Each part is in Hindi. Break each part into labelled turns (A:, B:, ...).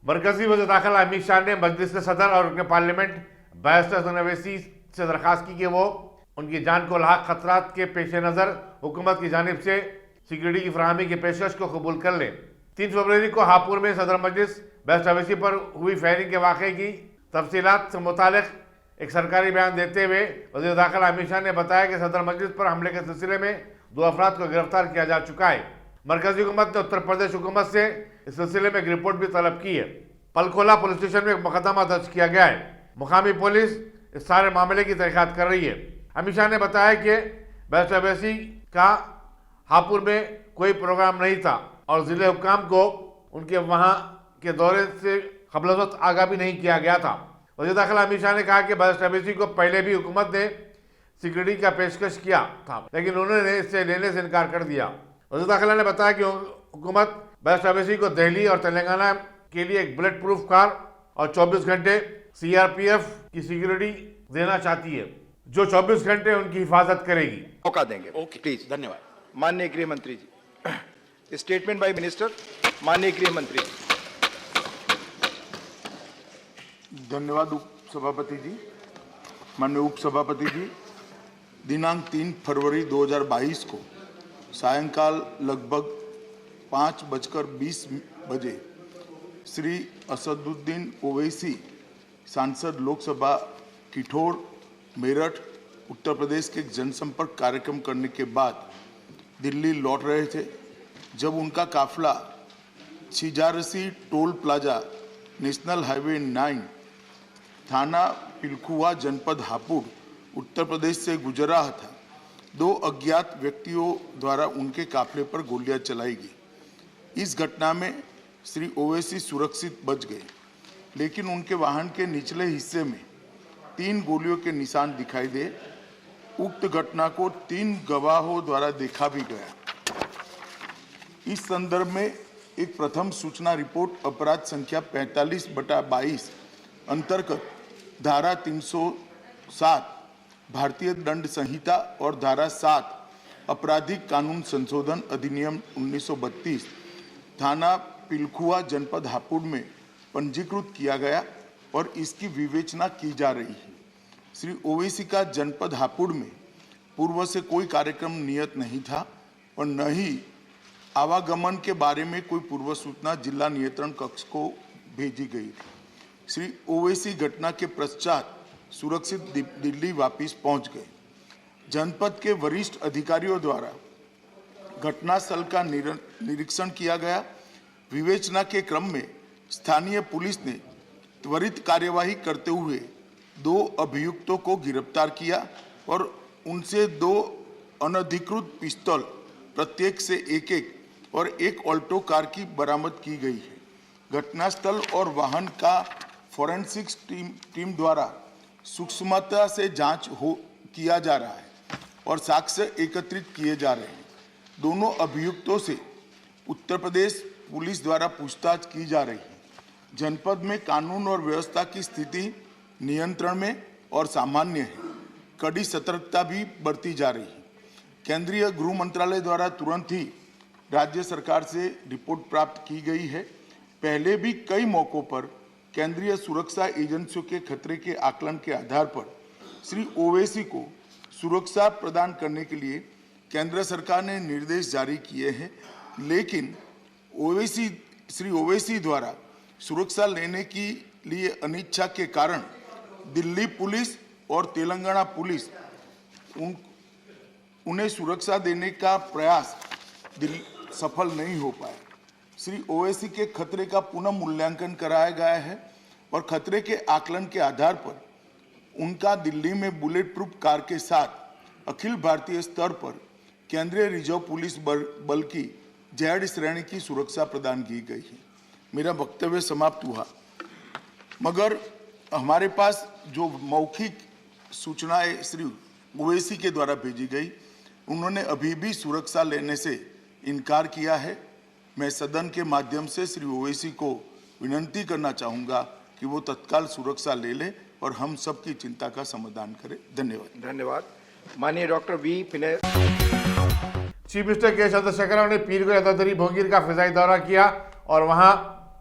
A: मरकजी वज़ीर दाखिला अमित शाह ने मजलिस के सदर और रुकन पार्लियामेंट बैरिस्टर हसन अवैसी से दरखास्त की कि वो उनकी जान को लाक खतरात के पेश नज़र हुकूमत की जानिब से सिक्योरिटी की फराहमी की पेशकश को कबूल कर लें। 3 फरवरी को हापुड़ में सदर मजलिस बैरिस्टर अवैसी पर हुई फायरिंग के वाक़े की तफसीलात से मुतालिक एक सरकारी बयान देते हुए वज़ीर दाखिला अमित शाह ने बताया कि सदर मजलिस पर हमले के सिलसिले में 2 अफराद को गिरफ्तार किया जा चुका है। मरकजी हुकूमत ने उत्तर प्रदेश हुकूमत से इस सिलसिले में एक रिपोर्ट भी तलब की है। पलखोला पुलिस स्टेशन में एक मुकदमा दर्ज किया गया है। मुकामी पुलिस इस सारे मामले की तहकीकात कर रही है। अमित शाह ने बताया कि बैरिस्टर अवैसी का हापुड़ में कोई प्रोग्राम नहीं था और जिले हुक्काम को उनके वहां के दौरे से क़ब्ल वक्त आगाह भी नहीं किया गया था। वज़ीर दाखिला अमित शाह ने कहा कि बैरिस्टर अवैसी को पहले भी हुकूमत ने सिक्योरिटी का पेशकश किया था, लेकिन उन्होंने इससे लेने से इनकार कर दिया। वज़ीर दाखिला ने बताया कि हुकूमत बैरिस्टर अवैसी को दिल्ली और तेलंगाना के लिए एक बुलेट प्रूफ कार और 24 घंटे सीआरपीएफ की सिक्योरिटी देना चाहती है, जो 24 घंटे उनकी हिफाजत करेगी।
B: मौका देंगे।
C: Okay,
B: please.
C: धन्यवाद।
B: माननीय गृह मंत्री जी, स्टेटमेंट बाय मिनिस्टर। माननीय गृह मंत्री जी।
D: धन्यवाद उप सभापति जी। माननीय उप सभापति जी, दिनांक 3 फरवरी 2022 को सायंकाल लगभग 5:20 बजे श्री असदुद्दीन ओवैसी सांसद लोकसभा किठौर मेरठ उत्तर प्रदेश के जनसंपर्क कार्यक्रम करने के बाद दिल्ली लौट रहे थे, जब उनका काफिला Chhijarsi toll plaza national highway 9 थाना पिलखुआ जनपद हापुड़ उत्तर प्रदेश से गुजर रहा था। 2 अज्ञात व्यक्तियों द्वारा उनके काफिले पर गोलियां चलाई गई। इस घटना में श्री ओवैसी सुरक्षित बच गए, लेकिन उनके वाहन के निचले हिस्से में 3 गोलियों के निशान दिखाई दे। उक्त घटना को 3 गवाहों द्वारा देखा भी गया। इस संदर्भ में एक प्रथम सूचना रिपोर्ट अपराध संख्या 45/22 अंतर्गत धारा 307 भारतीय दंड संहिता और धारा 7 आपराधिक कानून संशोधन अधिनियम 1932 थाना पिलखुआ जनपद हापुड़ में पंजीकृत किया गया और इसकी विवेचना की जा रही है। श्री ओवैसी का जनपद हापुड़ में पूर्व से कोई कार्यक्रम नियत नहीं था और न ही आवागमन के बारे में कोई पूर्व सूचना जिला नियंत्रण कक्ष को भेजी गई थी। श्री ओवैसी घटना के पश्चात सुरक्षित दिल्ली वापस पहुंच गए। जनपद के वरिष्ठ अधिकारियों द्वारा घटनास्थल का निरीक्षण किया गया। विवेचना के क्रम में स्थानीय पुलिस ने त्वरित कार्यवाही करते हुए 2 अभियुक्तों को गिरफ्तार किया और उनसे 2 अनधिकृत पिस्तौल प्रत्येक से 1-1 और 1 ऑल्टो कार की बरामद की गई है। घटनास्थल और वाहन का फोरेंसिक्स टीम द्वारा सूक्ष्मता से जांच किया जा रहा है और साक्ष्य एकत्रित किए जा रहे हैं। दोनों अभियुक्तों से उत्तर प्रदेश पुलिस द्वारा पूछताछ की जा रही है। जनपद में कानून और व्यवस्था की स्थिति नियंत्रण में और सामान्य है। कड़ी सतर्कता भी बरती जा रही है। केंद्रीय गृह मंत्रालय द्वारा तुरंत ही राज्य सरकार से रिपोर्ट प्राप्त की गई है। पहले भी कई मौकों पर केंद्रीय सुरक्षा एजेंसियों के खतरे के आकलन के आधार पर श्री ओवैसी को सुरक्षा प्रदान करने के लिए केंद्र सरकार ने निर्देश जारी किए हैं, लेकिन श्री ओवैसी द्वारा सुरक्षा लेने के लिए अनिच्छा के कारण दिल्ली पुलिस और तेलंगाना पुलिस उन्हें सुरक्षा देने का प्रयास सफल नहीं हो पाया। श्री ओवैसी के खतरे का पुनः मूल्यांकन कराया गया है और खतरे के आकलन के आधार पर उनका दिल्ली में बुलेट प्रूफ कार के साथ अखिल भारतीय स्तर पर केंद्रीय रिजर्व पुलिस बल की जेड श्रेणी की सुरक्षा प्रदान की गई है। मेरा वक्तव्य समाप्त हुआ, मगर हमारे पास जो मौखिक सूचनाएं श्री ओवैसी के द्वारा भेजी गई, उन्होंने अभी भी सुरक्षा लेने से इनकार किया है। मैं सदन के माध्यम से श्री ओवैसी को विनती करना चाहूँगा कि वो तत्काल सुरक्षा ले ले और हम सबकी चिंता का समाधान करें। धन्यवाद।
B: धन्यवाद। माननीय डॉक्टर वी विनय।
A: चीफ मिनिस्टर के चंद्रशेखर राव ने पीर को यदादरी भोंगीर का फिजाई दौरा किया और वहां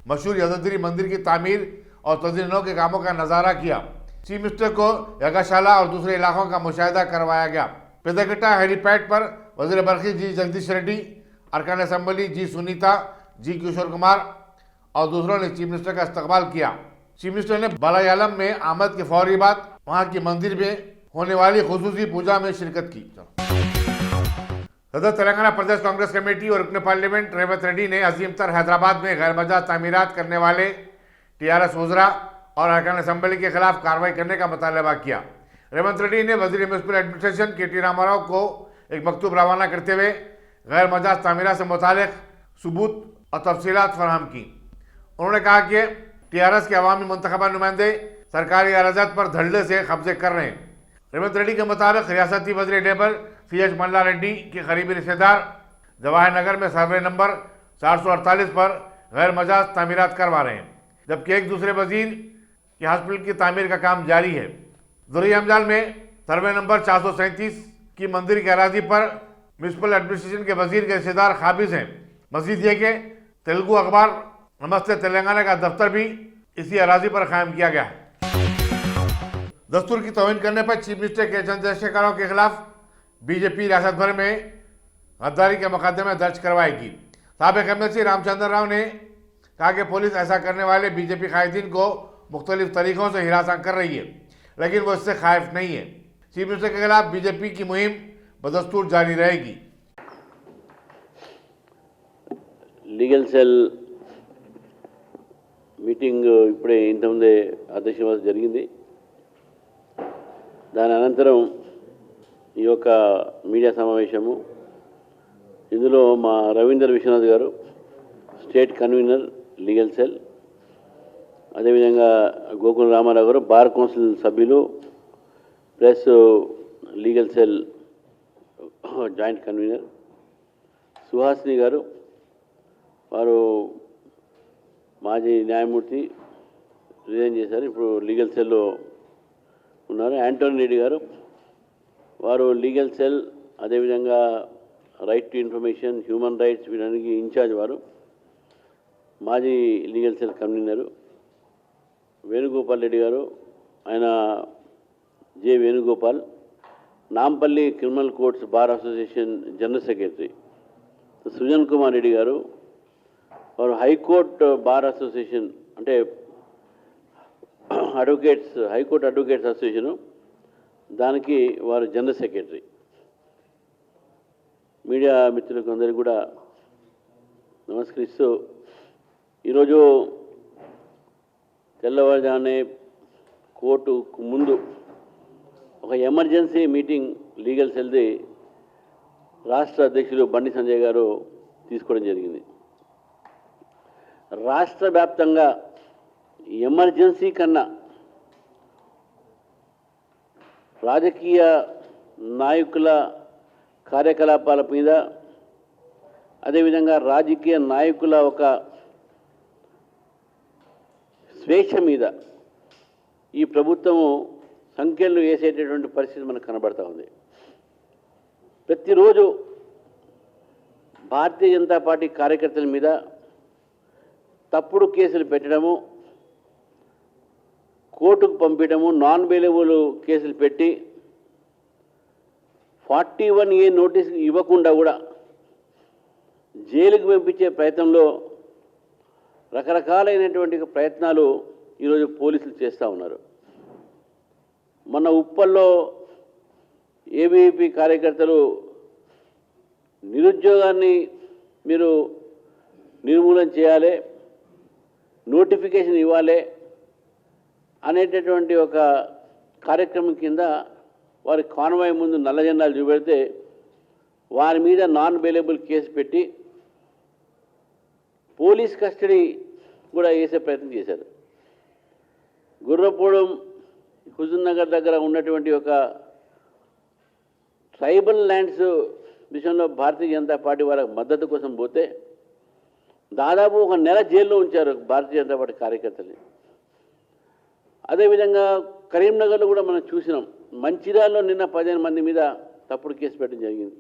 A: मशहूर यदुगिरी मंदिर की तामीर और तजदीनों के कामों का नजारा किया। चीफ मिनिस्टर को यज्ञशाला और दूसरे इलाकों का मुशाहिदा करवाया गया। पेदकट्टा हेलीपैड पर वजीर बरखी जी जगदीश रेड्डी, अरकान असम्बली जी सुनीता, जी किशोर कुमार और दूसरों ने चीफ मिनिस्टर का इस्तकबाल किया। चीफ मिनिस्टर ने बालायालम में आमद के फौरी बाद वहां की मंदिर में होने वाली खुसूसी पूजा में शिरकत की। सदर तेलंगाना प्रदेश कांग्रेस कमेटी और रुकन पार्लियामेंट रेवंत रेड्डी ने अजीमतर हैदराबाद में गैर मजाज तामीरात करने वाले टीआरएस वज़रा और अरकान असम्बली के खिलाफ कार्रवाई करने का मुतालबा किया। रेवंत रेड्डी ने वजीर म्यूनसिपल एडमिनिस्ट्रेशन के रामाराव को एक मकतूब रवाना करते हुए गैर मजाज तामीरात से मुतालिक सबूत और तफसीलात फराहम की। उन्होंने कहा कि टीआरएस के अवामी मुंतखबा नुमाइंदे सरकारी अराजत पर धड़ल्ले से कब्जे कर रहे हैं। रेवंत रेड्डी के मुताबिक रियासती वज़ीर लेबर सीएच मल्ला रेड्डी के करीबी रिश्तेदार जवाहर नगर में सर्वे नंबर 448 पर गैर मजाज तामीरात करवा रहे हैं, जबकि एक दूसरे वजीर के हॉस्पिटल की तामीर का काम जारी है। दुर्री हमजाल में सर्वे नंबर 437 की मंदिर की अराजी पर म्यूनसिपल एडमिनिस्ट्रेशन के वजीर के रिश्तेदार काबिज हैं। मजीद ये कि तेलुगु अखबार नमस्ते तेलंगाना का दफ्तर भी इसी अराजी पर कायम किया गया है। दस्तूर की तौहीन करने पर चीफ मिनिस्टर के चंद्रशेखर राव के खिलाफ बीजेपी रियासत भर में गद्दारी के मुकदमे दर्ज करवाएगी। साबिक एमएलसी रामचंद्र राव ने कहा कि पुलिस ऐसा करने वाले बीजेपी कायदीन को मुख्तलिफ तरीकों से हिरासत कर रही है, लेकिन वो इससे खाइफ नहीं है। चीफ मिनिस्टर के खिलाफ बीजेपी की मुहिम बदस्तूर जारी रहेगी।
C: లీగల్ సెల్ మీటింగ్ ఇప్పుడే ఇంతకుముందే అధ్యక్షత జరిగింది. దాని అనంతరం ఈ యొక్క మీడియా సమావేశము, ఇందులో మా రవీందర్ విశ్వనాథ్ గారు స్టేట్ కన్వీనర్ లీగల్ సెల్, అదేవిధంగా గోకుల రామారావు గారు బార్ కౌన్సిల్ సభ్యులు plus legal cell joint convener, Suhasini గారు వారు మాజీ న్యాయమూర్తి రిజైన్ చేశారు, ఇప్పుడు లీగల్ సెల్లో ఉన్నారు. యాంటోనీ రెడ్డి గారు వారు లీగల్ సెల్, అదేవిధంగా right to information, human rights వీళ్ళకి ఇన్ఛార్జ్ వారు, మాజీ legal cell convenor. Venugopal Reddy garu, ఆయన J Venugopal, Nampally criminal courts bar association general secretary. Srujan Kumar Reddy garu వారు హైకోర్టు బార్ అసోసియేషన్, అంటే అడ్వకేట్స్, హైకోర్టు అడ్వకేట్స్ అసోసియేషను, దానికి వారు జనరల్ సెక్రటరీ. మీడియా మిత్రులకు అందరికీ కూడా నమస్కరిస్తూ, ఈరోజు తెల్లవారుజామునే కోర్టుకు ముందు ఒక ఎమర్జెన్సీ మీటింగ్ లీగల్ సెల్ది రాష్ట్ర అధ్యక్షులు బండి సంజయ్ గారు తీసుకోవడం జరిగింది. రాష్ట్ర వ్యాప్తంగా ఎమర్జెన్సీ కన్నా రాజకీయ నాయకుల కార్యకలాపాల మీద, అదేవిధంగా రాజకీయ నాయకుల ఒక స్వేచ్ఛ మీద ఈ ప్రభుత్వము సంఖ్యలు వేసేటటువంటి పరిస్థితి మనకు కనబడతా ఉంది. ప్రతిరోజు భారతీయ జనతా పార్టీ కార్యకర్తల మీద తప్పుడు కేసులు పెట్టడము, కోర్టుకు పంపించడము, నాన్ బెయిలబుల్ కేసులు పెట్టి 41A నోటీస్ ఇవ్వకుండా కూడా జైలుకు పంపించే ప్రయత్నంలో రకరకాలైనటువంటి ప్రయత్నాలు ఈరోజు పోలీసులు చేస్తూ ఉన్నారు. మొన్న ఉప్పల్లో ఏబీవీపీ కార్యకర్తలు నిరుద్యోగాన్ని మీరు నిర్మూలన చేయాలి, నోటిఫికేషన్ ఇవ్వాలి అనేటటువంటి ఒక కార్యక్రమం కింద వారి కాన్వాయ్ ముందు నల్ల జెండాలు చూపెడితే వారి మీద నాన్ బెయిలబుల్ కేసు పెట్టి పోలీస్ కస్టడీ కూడా వేసే ప్రయత్నం చేశారు. గుర్రపూడం హుజూర్ నగర్ దగ్గర ఉన్నటువంటి ఒక ట్రైబల్ ల్యాండ్స్ విషయంలో భారతీయ జనతా పార్టీ వాళ్ళకి మద్దతు కోసం పోతే దాదాపు ఒక నెల జైల్లో ఉంచారు భారతీయ జనతా పార్టీ కార్యకర్తల్ని. అదేవిధంగా కరీంనగర్లో కూడా మనం చూసినాం, మంచిర్యాలలో నిన్న 15 మంది మీద తప్పుడు కేసు పెట్టడం జరిగింది.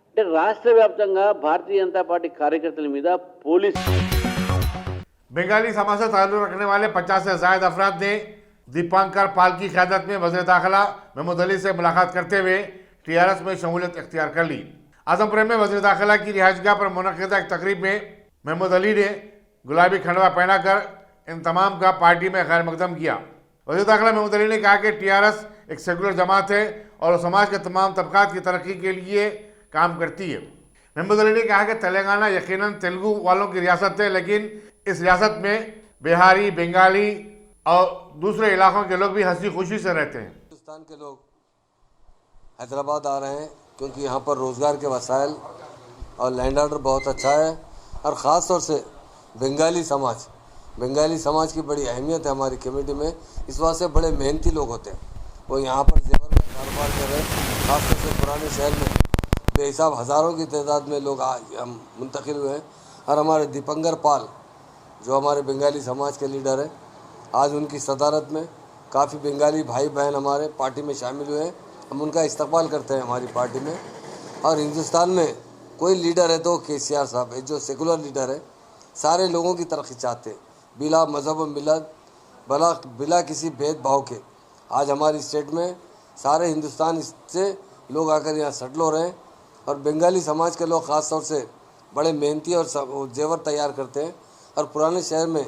C: అంటే రాష్ట్ర వ్యాప్తంగా భారతీయ జనతా పార్టీ కార్యకర్తల మీద పోలీసు.
A: बंगाली समाज से ताल्लुक रखने वाले 50 से ज्यादा अफराद ने दीपांकर पाल की क़यादत में वज़ीर दाखिला महमूद अली से मुलाकात करते हुए टीआरएस में शमूलियत इख्तियार कर ली। आजमपुर में वज़ीर दाखिला की रिहाइशगाह पर मुनक़िदा एक तकरीब में महमूद अली ने गुलाबी खंडवा पहनाकर इन तमाम का पार्टी में खैर मकदम किया। वज़ीर दाखिला महमूद अली ने कहा कि टीआरएस एक सेकुलर जमात है और समाज के तमाम तबकात की तरक्की के लिए काम करती है। महमूद अली ने कहा कि तेलंगाना यकीनन तेलुगु वालों की रियासत है, लेकिन इस रियासत में बिहारी, बंगाली और दूसरे इलाकों के लोग भी हंसी खुशी से रहते हैं।
E: हिंदुस्तान के लोग हैदराबाद आ रहे हैं क्योंकि यहाँ पर रोज़गार के वसाइल और लैंड ऑर्डर बहुत अच्छा है, और ख़ास तौर से बंगाली समाज की बड़ी अहमियत है हमारी कमेटी में। इस वजह से बड़े मेहनती लोग होते हैं, वो यहाँ पर जेवर का कारोबार कर रहे हैं। खासतौर से पुराने शहर में बेहिसाब हज़ारों की तादाद में लोग मुंतकिल हुए हैं, और हमारे दीपंकर पाल जो हमारे बंगाली समाज के लीडर हैं, आज उनकी सदारत में काफ़ी बंगाली भाई बहन हमारे पार्टी में शामिल हुए हैं। हम उनका इस्तकबाल करते हैं हमारी पार्टी में। और हिंदुस्तान में कोई लीडर है तो केसीआर साहब है, जो सेकुलर लीडर है, सारे लोगों की तरक्की चाहते हैं बिला मज़हब व मिलत, बिला किसी भेदभाव के। आज हमारी स्टेट में सारे हिंदुस्तान से लोग आकर यहाँ सेटल हो रहे हैं, और बंगाली समाज के लोग ख़ास तौर से बड़े मेहनती और जेवर तैयार करते हैं, और पुराने शहर में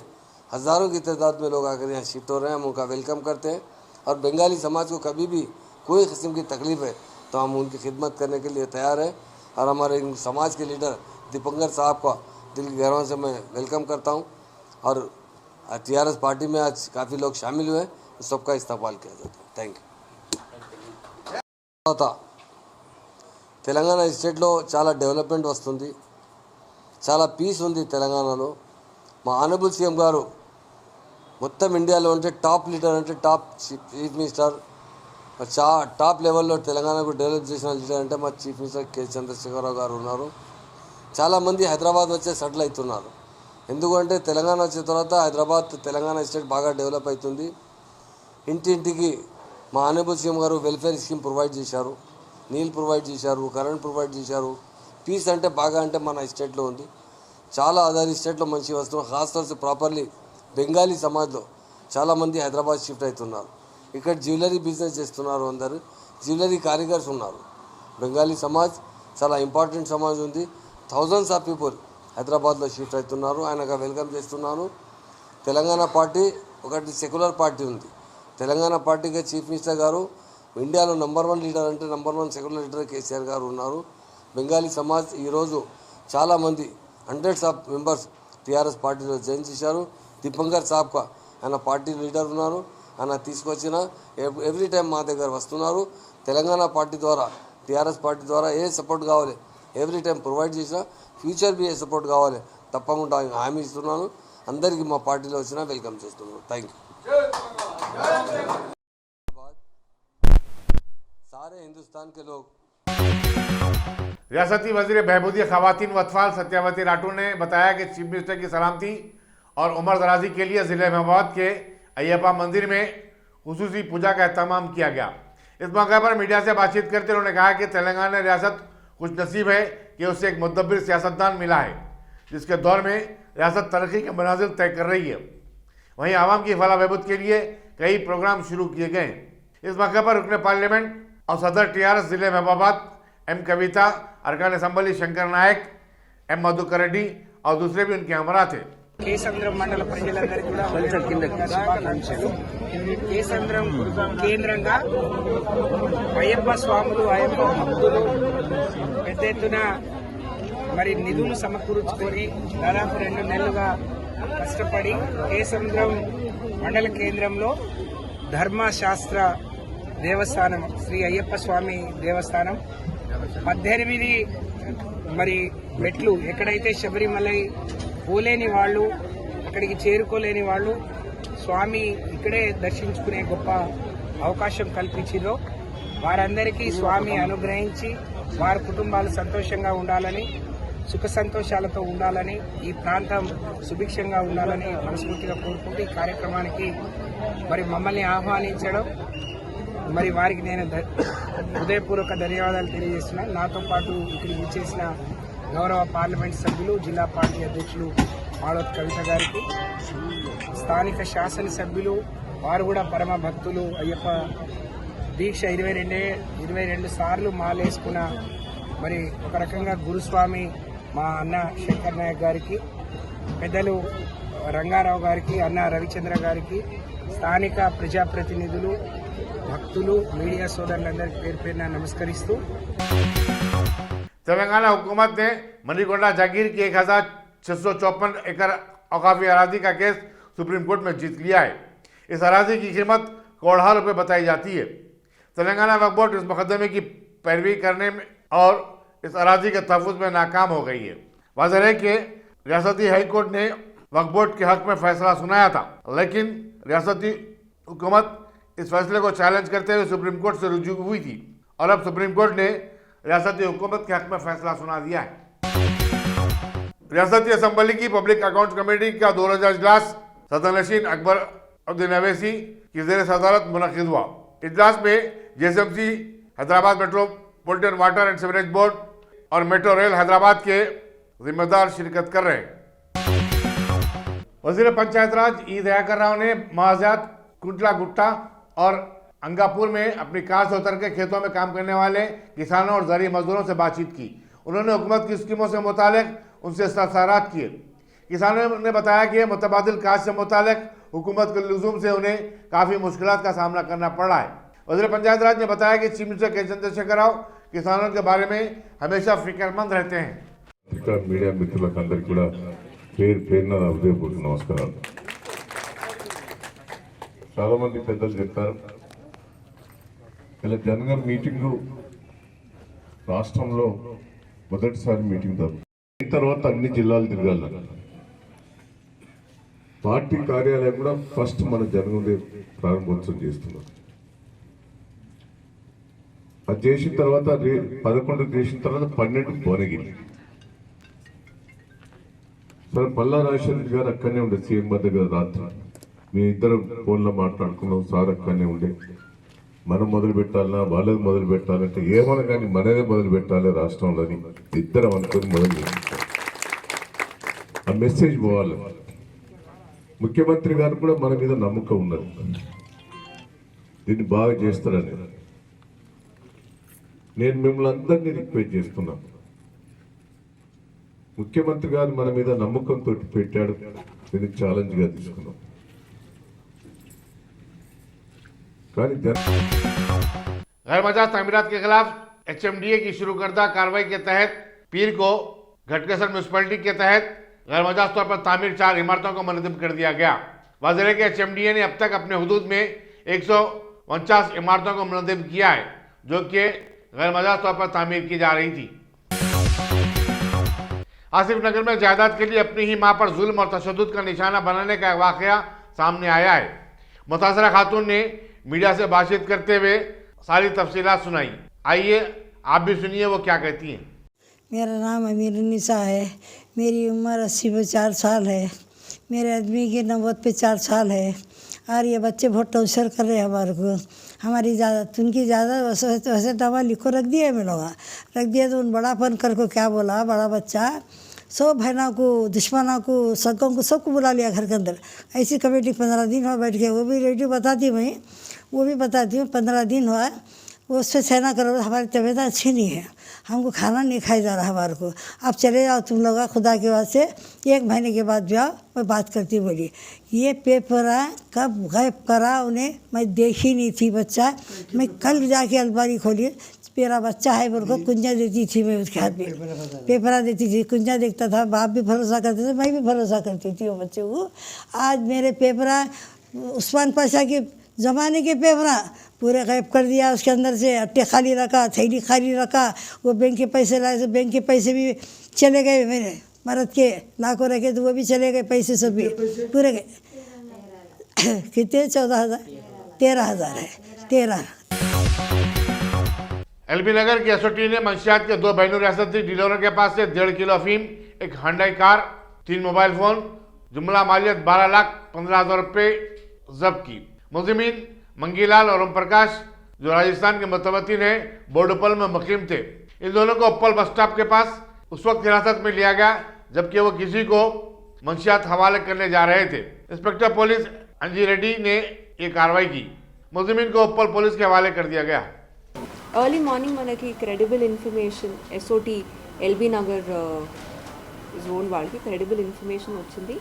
E: हज़ारों की तादाद में लोग आकर यहाँ शिफ्ट हो रहे हैं। हम उनका वेलकम करते हैं, और बंगाली समाज को कभी भी कोई किस्म की तकलीफ़ है तो हम उनकी खिदमत करने के लिए तैयार हैं। और हमारे समाज के लीडर दीपंकर साहब का दिल की गहराइयों से मैं वेलकम करता हूँ, और टीआरएस पार्टी में आज काफ़ी लोग शामिल हुए हैं, तो सबका इस्तकबाल किया जाता है। Thank you. తెలంగాణ స్టేట్లో చాలా డెవలప్మెంట్ వస్తుంది, చాలా పీస్ ఉంది తెలంగాణలో. మా ఆనరబుల్ సీఎం గారు మొత్తం ఇండియాలో అంటే టాప్ లీడర్, అంటే టాప్ చీఫ్ మినిస్టర్, టాప్ లెవెల్లో తెలంగాణకు డెవలప్ చేసిన లీడర్ అంటే మా చీఫ్ మినిస్టర్ కె చంద్రశేఖరరావు గారు ఉన్నారు. చాలామంది హైదరాబాద్ వచ్చే సెటిల్ అవుతున్నారు. ఎందుకంటే తెలంగాణ వచ్చిన తర్వాత హైదరాబాద్ తెలంగాణ స్టేట్ బాగా డెవలప్ అవుతుంది. ఇంటింటికి మా ఆనరబుల్ సీఎం గారు వెల్ఫేర్ స్కీమ్ ప్రొవైడ్ చేశారు, నీళ్ళు ప్రొవైడ్ చేశారు, కరెంట్ ప్రొవైడ్ చేశారు. పీస్ అంటే బాగా అంటే మన స్టేట్లో ఉంది. చాలా అదర్ స్టేట్లో మంచి వస్తున్నారు. ఖాస్ తौर से ప్రాపర్లీ బెంగాలీ సమాజ్లో చాలామంది హైదరాబాద్ షిఫ్ట్ అవుతున్నారు. ఇక్కడ జ్యువెలరీ బిజినెస్ చేస్తున్నారు, అందరు జ్యువెలరీ కారిగర్స్ ఉన్నారు. బెంగాలీ సమాజ్ చాలా ఇంపార్టెంట్ సమాజ్ ఉంది. థౌజండ్స్ ఆఫ్ పీపుల్ హైదరాబాద్లో షిఫ్ట్ అవుతున్నారు. ఆయనకు వెల్కమ్ చేస్తున్నాను. తెలంగాణ పార్టీ ఒకటి సెక్యులర్ పార్టీ ఉంది. తెలంగాణ పార్టీకి చీఫ్ మినిస్టర్ గారు ఇండియాలో నంబర్ 1 లీడర్ అంటే నంబర్ 1 సెక్యులర్ లీడర్ కేసీఆర్ గారు ఉన్నారు. బెంగాలీ సమాజ్ ఈరోజు చాలామంది హండ్రెడ్స్ ఆఫ్ మెంబర్స్ టీఆర్ఎస్ పార్టీలో జాయిన్ చేశారు. దీపంకర్ సాబ్ కా ఆయన పార్టీ లీడర్ ఉన్నారు. ఆయన తీసుకొచ్చిన ఎవ్రీ టైం మా దగ్గర వస్తున్నారు. తెలంగాణ పార్టీ ద్వారా, టీఆర్ఎస్ పార్టీ ద్వారా ఏ సపోర్ట్ కావాలి ఎవ్రీ టైం ప్రొవైడ్ చేసినా, ఫ్యూచర్ బి ఏ సపోర్ట్ కావాలి తప్పకుండా హామీ ఇస్తున్నాను. అందరికీ మా పార్టీలో వచ్చినా వెల్కమ్ చేస్తున్నాను. Thank you. सारे हिंदुस्तान के लोग।
A: रियासती वजीर बहबूदी खवातीन व अतफाल सत्यावती राठौर ने बताया कि चीफ मिनिस्टर की सलामती और उम्र दराजी के लिए जिले महमूद के अय्यप्पा मंदिर में खुसूसी पूजा का एहतमाम किया गया। इस मौके पर मीडिया से बातचीत करते उन्होंने कहा कि तेलंगाना रियासत कुछ नसीब है कि उसे एक मुदब्बिर सियासतदान मिला है, जिसके दौर में रियासत तरक्की के मनाजिल तय कर रही है। वहीं आवाम की फलाह बहबूद के लिए कई प्रोग्राम शुरू किए गए। इस मौके पर रुकने पार्लियामेंट और सदर टीआरएस जिले महबूबाबाद एम कविता, अरकान असम्बली शंकर नायक, एम मधुकर रेड्डी और दूसरे भी उनके हमरा थे।
F: కేసంద్రం మండల ప్రజలందరికీ కూడా శుభాకాంక్షలు. కేసంద్రం కేంద్రంగా అయ్యప్ప స్వాములు, అయ్యప్ప భక్తులు పెద్ద ఎత్తున మరి నిధులు సమకూర్చుకొని దాదాపు 2 నెలలుగా కష్టపడి కేసంద్రం మండల కేంద్రంలో ధర్మశాస్త్ర దేవస్థానం, శ్రీ అయ్యప్ప స్వామి దేవస్థానం 18 మరి మెట్లు, ఎక్కడైతే శబరిమలై పోలేని వాళ్ళు, అక్కడికి చేరుకోలేని వాళ్ళు స్వామి ఇక్కడే దర్శించుకునే గొప్ప అవకాశం కల్పించిందో వారందరికీ స్వామి అనుగ్రహించి వారి కుటుంబాలు సంతోషంగా ఉండాలని, సుఖ సంతోషాలతో ఉండాలని, ఈ ప్రాంతం సుభిక్షంగా ఉండాలని మనస్ఫూర్తిగా కోరుకుంటూ ఈ కార్యక్రమానికి మరి మమ్మల్ని ఆహ్వానించడం, మరి వారికి నేను హృదయపూర్వక ధన్యవాదాలు తెలియజేస్తున్నాను. నాతో పాటు ఇక్కడికి విచ్చేసిన గౌరవ పార్లమెంట్ సభ్యులు, జిల్లా పార్టీ అధ్యక్షులు మాళవత్ కవిత గారికి, స్థానిక శాసనసభ్యులు వారు కూడా పరమ భక్తులు, అయ్యప్ప దీక్ష 22 సార్లు మాలేసుకున్న మరి ఒక రకంగా గురుస్వామి మా అన్న శంకర్ నాయక్ గారికి, పెద్దలు రంగారావు గారికి, అన్న రవిచంద్ర గారికి, స్థానిక ప్రజాప్రతినిధులు, భక్తులు, మీడియా సోదరులందరికీ పేరు పేరున నమస్కరిస్తూ
A: तेलंगाना हुकूमत ने मनीकोंडा जागीर की 1654 एकड़ औकाफी अराजी का केस सुप्रीम कोर्ट में जीत लिया है। इस अराजी की कीमत करोड़ों रुपए बताई जाती है। तेलंगाना वक्फ बोर्ड इस मुकदमे की पैरवी करने में और इस अराजी के तहफ़्फ़ुज़ में नाकाम हो गई है। वाज़ेह है कि रियासती हाई कोर्ट ने वक्फ बोर्ड के हक में फैसला सुनाया था, लेकिन रियासती हुकूमत इस फैसले को चैलेंज करते हुए सुप्रीम कोर्ट से रुजू हुई थी और अब सुप्रीम कोर्ट ने रियासती हुकूमत के हक में फैसला सुना दिया है। रियासती असम्बली की पब्लिक अकाउंट्स कमेटी का 2000 इजलास सदरनशीन अकबर उद्दीन अवैसी की ज़ेर सदारत मुनक़िद हुआ। इजलास में JSMC Hyderabad metropolitan water and sewerage board और मेट्रो रेल हैदराबाद के जिम्मेदार शिरकत कर रहे हैं। वज़ीर पंचायत राज ई दयाकर राव ने महाजात कुंटला गुट्टा और अंगापुर में अपनी कार से उतर के खेतों में काम करने वाले किसानों और ज़रूरी मजदूरों से बातचीत की। उन्होंने हुकूमत की स्कीमों से मुतालिक उनसे इस्तफसारात किए। किसानों ने बताया कि मुतबादिल काज से मुतालिक हुकूमत के लुज़ूम से उन्हें काफ़ी मुश्किलात का सामना करना पड़ रहा है। वज़ीर पंचायत राज ने बताया कि चीफ मिनिस्टर के चंद्रशेखर राव किसानों के बारे में हमेशा फिक्रमंद रहते हैं।
G: మీడియా మిత్రులకు అందరికీ కూడా పేరు పేరున హృదయపూర్వక నమస్కారాలు. చాలా మంది పెద్దలు చెప్పారు, ఇలా జనగం మీటింగు రాష్ట్రంలో మొదటిసారి మీటింగ్ జరుగుతుంది. తర్వాత అన్ని జిల్లాలు తిరగాలి. పార్టీ కార్యాలయం కూడా ఫస్ట్ మన జనగంలో ప్రారంభోత్సవం చేస్తున్నారు. అది చేసిన తర్వాత 11 చేసిన తర్వాత 12 భువనగిరి. సరే పల్లా రాజశేఖర్ గారు అక్కడనే ఉండే సీఎం దగ్గర రాత్రి మీ ఇద్దరం ఫోన్లో మాట్లాడుకున్నాం. సార్ అక్కడనే ఉండే మనం మొదలు పెట్టాలన్నా వాళ్ళది మొదలు పెట్టాలంటే ఏమన్నా కానీ మనదే మొదలు పెట్టాలి రాష్ట్రంలోని ఇద్దరం అనుకుని మొదలు పెట్టాం. ఆ మెసేజ్ పోవాలి. ముఖ్యమంత్రి గారు కూడా మన మీద నమ్మకం ఉన్నది, దీన్ని బాగా చేస్తారని. నేను మిమ్మల్ని అందరినీ రిక్వెస్ట్ చేస్తున్నాను. ముఖ్యమంత్రి గారు మన మీద నమ్మకంతో పెట్టాడు, దీన్ని ఛాలెంజ్గా తీసుకున్నాం.
A: गैरमजाज तामीरात के खिलाफ HMDA की शुरू करदा कार्रवाई के तहत पीर को घटकेसर म्यूनसिपैलिटी के तहत गैरमजाज तौर पर तामीर 4 इमारतों को मुनज़्ज़म कर दिया गया। वाज़ेह है कि HMDA ने अब तक अपने हुदूद में 149 इमारतों को मुनज़्ज़म किया है, जो कि गैरमजाज तौर पर तामीर की जा रही थी। आसिफ नगर में जायदाद के लिए अपनी ही मां पर जुल्म और तशद्दुद का निशाना बनाने का वाक़या सामने आया है। मुतासरा खातून ने मीडिया से बातचीत करते हुए सारी तफसीलात सुनाई। आइए आप भी सुनिए वो क्या कहती हैं।
H: मेरा नाम अमीर निसा है। मेरी उम्र 80 पे 4 साल है। मेरे आदमी की 90 पे 4 साल है। और ये बच्चे बहुत टॉर्चर कर रहे हैं हमारे को। हमारी ज़्यादा उनकी ज़्यादा वैसे दवा लिखो रख दिया है। मैं लोग रख दिया तो उन बड़ापन कर को क्या बोला, बड़ा बच्चा सब बहनों को, दुश्मनों को, सगों को, सबको बुला लिया घर के अंदर। ऐसी कमेटी 15 दिन हुआ बैठ के, वो भी रेडियो बताती मैं, वो भी बताती हूँ। 15 दिन हुआ वो उस पर सहना करो। हमारी तबीयत अच्छी नहीं है, हमको खाना नहीं खाया जा रहा हमारे को। अब चले जाओ तुम लोग, खुदा के वास्ते 1 महीने के बाद जाओ। मैं बात करती बोली ये पेपर कब गायब करा उन्हें, मैं देखी नहीं थी बच्चा। मैं कल जाके अलमारी खोली, मेरा बच्चा है बोल को कुंजा देती थी मैं उसके हाथ में, पेपरा देती थी, कुंजा देखता था। बाप भी भरोसा करते थे, मैं भी भरोसा करती थी वो बच्चे को। आज मेरे पेपरा उस्मान पाशा के ज़माने के पेपरा पूरे गायब कर दिया। उसके अंदर से अट्टे खाली रखा, थैली खाली रखा। वो बैंक के पैसे लाए तो बैंक के पैसे भी चले गए, मेरे मर्द के लाखों रखे तो वो भी चले गए, पैसे सब भी पूरे गए। कितने 14,000 13,000 है 13।
A: एलबी नगर की एसओटी ने मंशियात के 2 बैनुल रियासती डीलरों के पास से 1.5 किलो अफीम, एक हुंडई कार, 3 मोबाइल फोन, जुमला मालियत 12,15,000 रुपये जब्त की। मुलजिमीन मंगीलाल और ओम प्रकाश जो राजस्थान के मुतवत्तिन है बोर्डोपल में मुकीम थे। इन दोनों को उप्पल बस स्टॉप के पास उस वक्त हिरासत में लिया गया जबकि वो किसी को मंशियात हवाले करने जा रहे थे। इंस्पेक्टर पुलिस अंजी रेड्डी ने ये कार्रवाई की। मुलजिमीन को उप्पल पुलिस के हवाले कर दिया गया।
I: ఎర్లీ మార్నింగ్ మనకి credible information SOT LB Nagar zone వాళ్ళకి క్రెడిబుల్ ఇన్ఫర్మేషన్ వచ్చింది.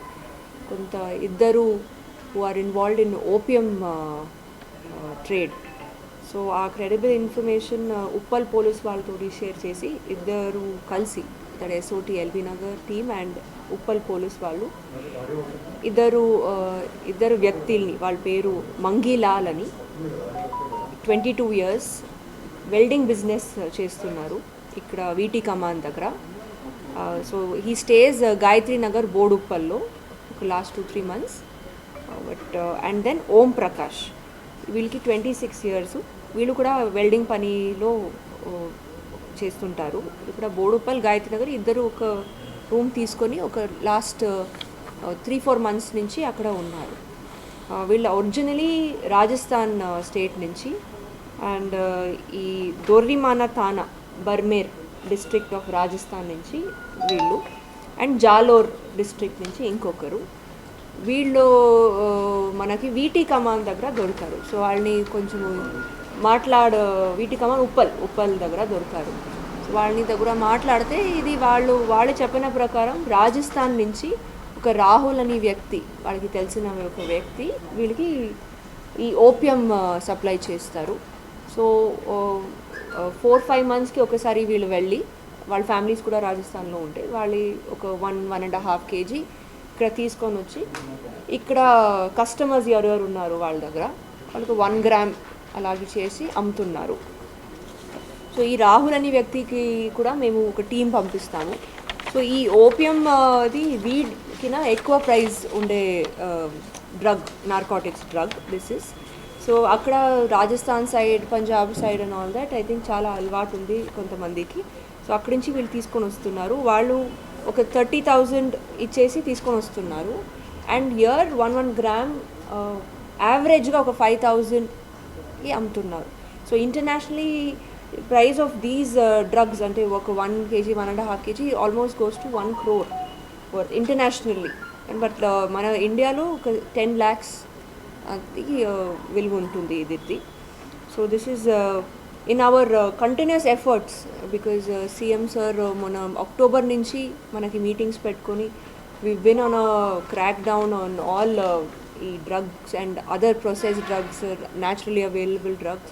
I: కొంత ఇద్దరు who are involved in opium trade. So ఆ క్రెడిబుల్ ఇన్ఫర్మేషన్ ఉప్పల్ పోలీస్ వాళ్ళతో షేర్ చేసి ఇద్దరు కలిసి ఇక్కడ SOT LB Nagar team and Uppal police వాళ్ళు ఇద్దరు వ్యక్తుల్ని, వాళ్ళ పేరు మంగీలాల్ అని, 22 years, వెల్డింగ్ బిజినెస్ చేస్తున్నారు ఇక్కడ వీటి కమాన్ దగ్గర. So he stays Gayatri Nagar బోడుప్పల్లో ఒక last 2-3 months. But and then Om Prakash, వీళ్ళకి 26 years. వీళ్ళు కూడా వెల్డింగ్ పనిలో చేస్తుంటారు. ఇక్కడ బోడుప్పల్ గాయత్రి నగర్ ఇద్దరు ఒక రూమ్ తీసుకొని ఒక లాస్ట్ 3-4 months నుంచి అక్కడ ఉన్నారు. వీళ్ళు ఒరిజినలీ రాజస్థాన్ స్టేట్ నుంచి అండ్ ఈ దోర్రిమానా థానా బర్మేర్ డిస్ట్రిక్ట్ ఆఫ్ రాజస్థాన్ నుంచి వీళ్ళు, అండ్ జాలోర్ డిస్ట్రిక్ట్ నుంచి ఇంకొకరు. వీళ్ళు మనకి వీటి కమాన్ దగ్గర దొరికారు. సో వాళ్ళని కొంచెం వీటి కమాన్ ఉప్పల్ దగ్గర దొరికారు. సో వాళ్ళని దగ్గర మాట్లాడితే ఇది వాళ్ళు చెప్పిన ప్రకారం రాజస్థాన్ నుంచి ఒక రాహుల్ అనే వ్యక్తి, వాళ్ళకి తెలిసిన ఒక వ్యక్తి వీళ్ళకి ఈ ఓపియం సప్లై చేస్తారు. సో 4-5 monthsకి ఒకసారి వీళ్ళు వెళ్ళి, వాళ్ళ ఫ్యామిలీస్ కూడా రాజస్థాన్లో ఉంటాయి, వాళ్ళు ఒక 1.5 kg ఇక్కడ తీసుకొని వచ్చి ఇక్కడ కస్టమర్స్ ఎవరెవరు ఉన్నారు వాళ్ళ దగ్గర వాళ్ళకి 1 gram అలాగే చేసి అమ్ముతున్నారు. సో ఈ రాహుల్ అనే వ్యక్తికి కూడా మేము ఒక టీం పంపిస్తాము. సో ఈ ఓపియంది వీడ్కిన ఎక్కువ ప్రైస్ ఉండే drug, narcotics drug this is. So అక్కడ Rajasthan side, Punjab side and all that I think చాలా అలవాటు ఉంది కొంతమందికి. సో అక్కడి నుంచి వీళ్ళు తీసుకొని వస్తున్నారు. వాళ్ళు ఒక 30,000 ఇచ్చేసి తీసుకొని వస్తున్నారు. అండ్ ఇయర్ 1 gram యావరేజ్గా ఒక 5,000కి అమ్ముతున్నారు. So internationally price of these drugs అంటే ఒక 1 kg, 1.5 kg almost goes to 1 crore worth internationally. But మన ఇండియాలో ఒక 10 lakhs అది విలువ ఉంటుంది ఇది. So this is in our continuous efforts because CM sir మన అక్టోబర్ నుంచి మనకి మీటింగ్స్ పెట్టుకొని we been on a crack down on all ఈ drugs and other process drugs, naturally available drugs.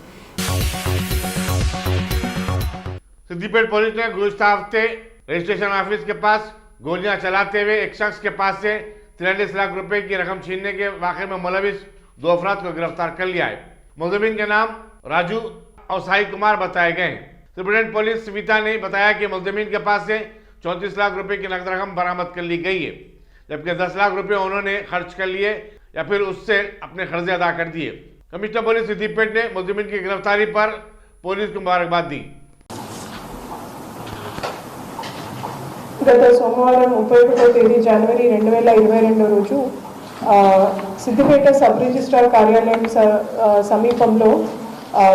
A: Siddipet police ने गुज़श्ता हफ्ते रजिस्ट्रेशन ऑफिस के पास गोलियां चलाते हुए एक शख्स के पास से 43 लाख रुपए की रकम छीनने के वाक़े में मुलविस 2 अफराद को गिरफ्तार कर लिया है। मुलजिमीन के नाम राजू और साई कुमार बताए गए हैं। सुप्रीडेंट पुलिस सविता ने बताया कि मुलजिमीन के पास से 34 लाख रुपए की नकद रकम बरामद कर ली गई है, जबकि 10 लाख रुपए उन्होंने खर्च कर लिए या फिर उससे अपने कर्जे अदा कर दिए। कमिश्नर पुलिस सिद्दीपेट ने मुलजिमीन की गिरफ्तारी पर पुलिस को मुबारकबाद दी।
J: గత సోమవారం 31వ తేదీ జనవరి 2022 రోజు సిద్దిపేట సబ్ రిజిస్ట్రార్ కార్యాలయం సమీపంలో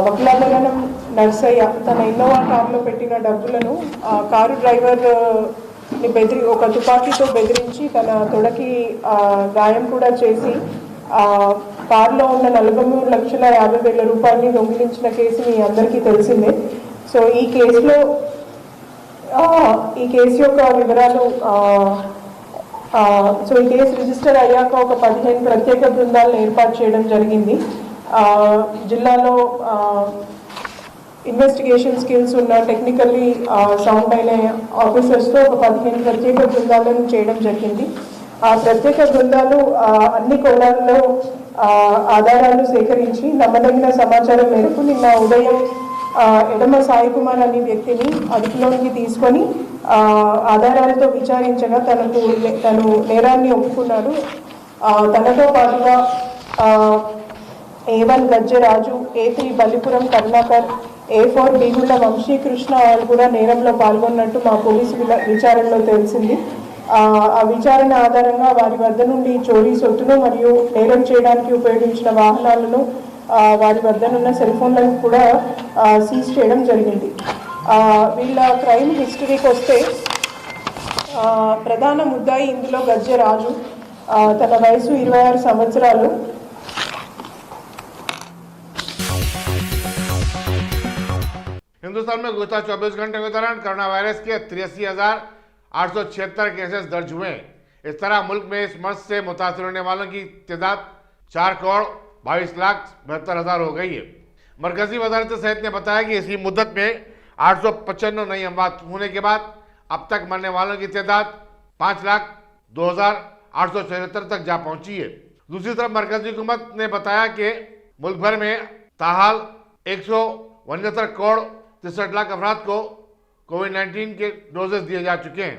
J: వకులాభరణం నర్సయ్య తన ఇన్నోవా కారులో పెట్టిన డబ్బులను కారు డ్రైవర్ని ఒక తుపాకీతో బెదిరించి తన తొడకి గాయం కూడా చేసి కారులో ఉన్న 43,50,000 రూపాయలని దొంగిలించిన కేసు మీ అందరికీ తెలిసిందే. సో ఈ కేసు యొక్క వివరాలు, సో ఈ కేసు రిజిస్టర్ అయ్యాక ఒక 15 ప్రత్యేక బృందాలను ఏర్పాటు చేయడం జరిగింది. జిల్లాలో ఇన్వెస్టిగేషన్ స్కిల్స్ ఉన్న టెక్నికల్లీ సౌండ్ అయిన ఆఫీసర్స్తో ఒక 15 ప్రత్యేక బృందాలను చేయడం జరిగింది. ఆ ప్రత్యేక బృందాలు అన్ని కోణాల్లో ఆధారాలు సేకరించి నమ్మదగిన సమాచారం మేరకు నిన్న ఉదయం ఎడమ సాయి కుమార్ అనే వ్యక్తిని అదుపులోకి తీసుకొని ఆధారాలతో విచారించగా తను నేరాన్ని ఒప్పుకున్నాడు. తనతో పాటుగా A1 గజ్జరాజు, A3 Ballipuram Karunakar, A4 బీగుళ్ళ Vamsikrishna వాళ్ళు కూడా నేరంలో పాల్గొన్నట్టు మా పోలీసు విచారణలో తెలిసింది. ఆ విచారణ ఆధారంగా వారి వద్ద నుండి చోరీ సొత్తును మరియు నేరం చేయడానికి ఉపయోగించిన వాహనాలను, వారి వద్దనున్న సెల్ ఫోన్లను కూడా సీజ్ చేయడం జరిగింది. వీళ్ళ క్రైమ్ హిస్టరీకి వస్తే ప్రధాన ముద్దాయి ఇందులో గజ్జె రాజు. తన వయసు 26 సంవత్సరాలు.
A: हिंदुस्तान में गुज़श्ता 24 घंटे के दौरान कोरोना वायरस के 83,876 केसेस दर्ज हुए। इस तरह मुल्क में इस मर्ज से मुतासर होने वालों की तादाद 4,22,72,000 हो गई है। मरकजी वजारत सेहत ने बताया कि इसी मुद्दत में 895 नई अमवात होने के बाद अब तक मरने वालों की तादाद 5,02,876 तक जा पहुंची है। दूसरी तरफ मरकजी हुकूमत ने बताया कि मुल्क भर में ताहाल 169 करोड़ 63 लाख अफराद को कोविड-19 के डोजेस दिए जा चुके हैं।